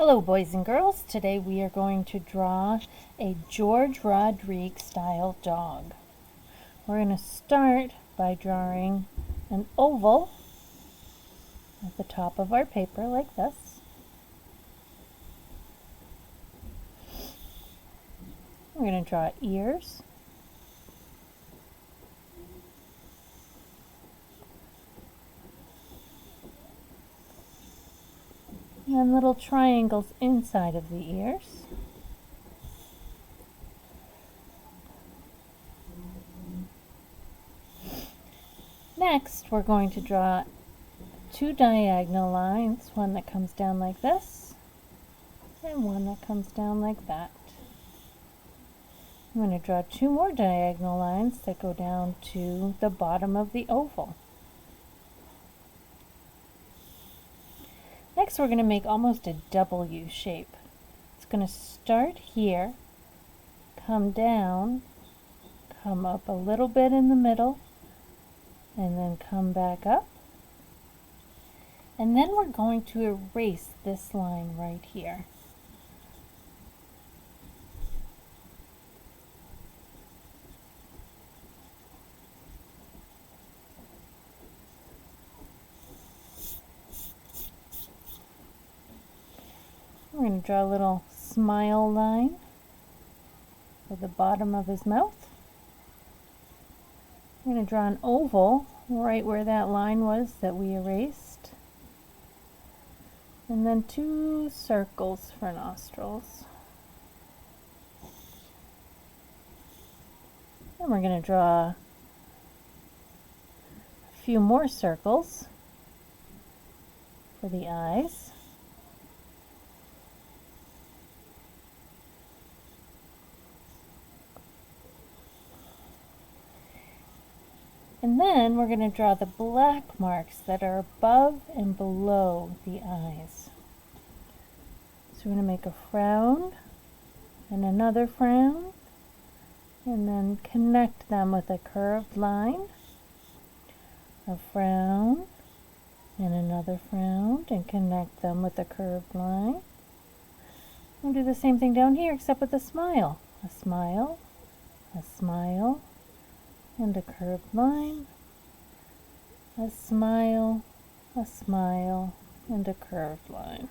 Hello boys and girls, today we are going to draw a George Rodrigue style dog. We're going to start by drawing an oval at the top of our paper like this. We're going to draw ears. And little triangles inside of the ears. Next, we're going to draw two diagonal lines, one that comes down like this, and one that comes down like that. I'm going to draw two more diagonal lines that go down to the bottom of the oval. Next, we're going to make almost a W shape. It's going to start here, come down, come up a little bit in the middle, and then come back up. And then we're going to erase this line right here. We're going to draw a little smile line for the bottom of his mouth. We're going to draw an oval right where that line was that we erased. And then two circles for nostrils. And we're going to draw a few more circles for the eyes. And then we're going to draw the black marks that are above and below the eyes. So we're going to make a frown and another frown, and then connect them with a curved line. A frown and another frown, and connect them with a curved line. We'll do the same thing down here except with a smile. A smile, a smile, and a curved line, a smile, and a curved line.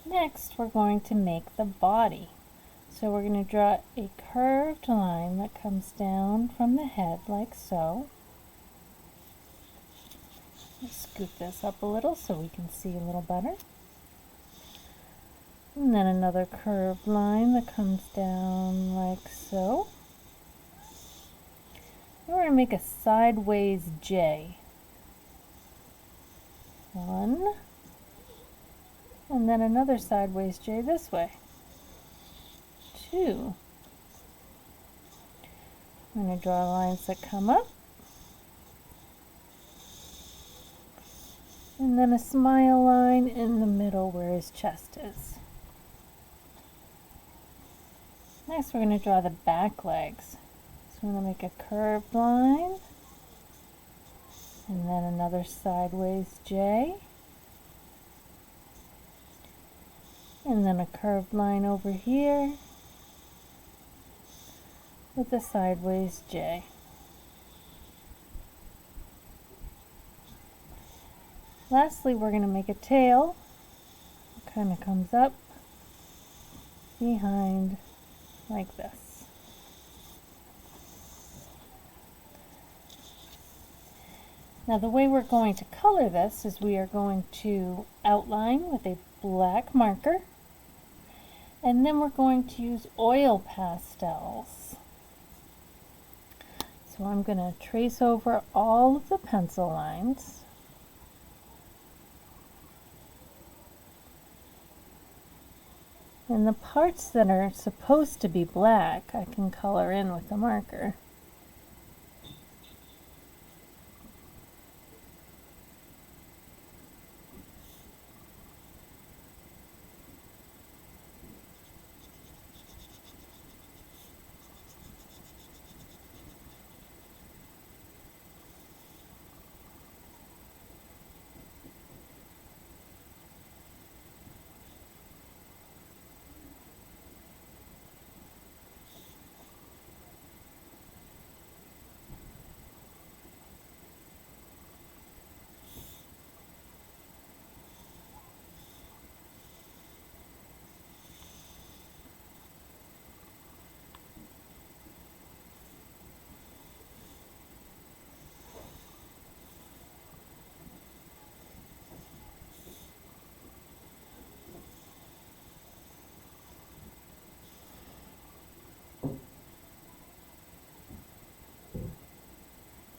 Next, we're going to make the body. So we're going to draw a curved line that comes down from the head like so. Let's scoot this up a little so we can see a little better. And then another curved line that comes down like so. And we're going to make a sideways J. One. And then another sideways J this way. Two. I'm going to draw lines that come up. And then a smile line in the middle where his chest is. Next, we're going to draw the back legs. So we're going to make a curved line, and then another sideways J, and then a curved line over here with a sideways J. Lastly, we're going to make a tail. It kind of comes up behind like this. Now the way we're going to color this is we are going to outline with a black marker, and then we're going to use oil pastels. So I'm going to trace over all of the pencil lines. And the parts that are supposed to be black, I can color in with the marker.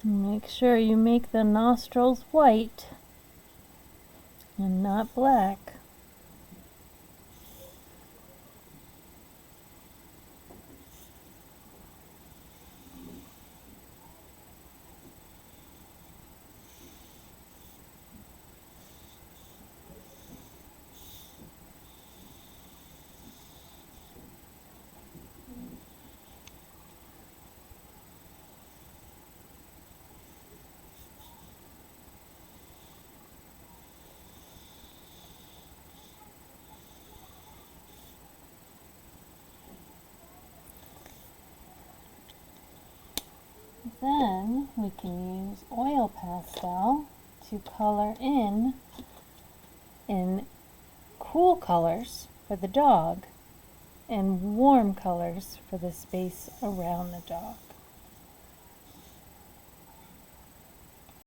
Make sure you make the nostrils white and not black. Then we can use oil pastel to color in cool colors for the dog and warm colors for the space around the dog.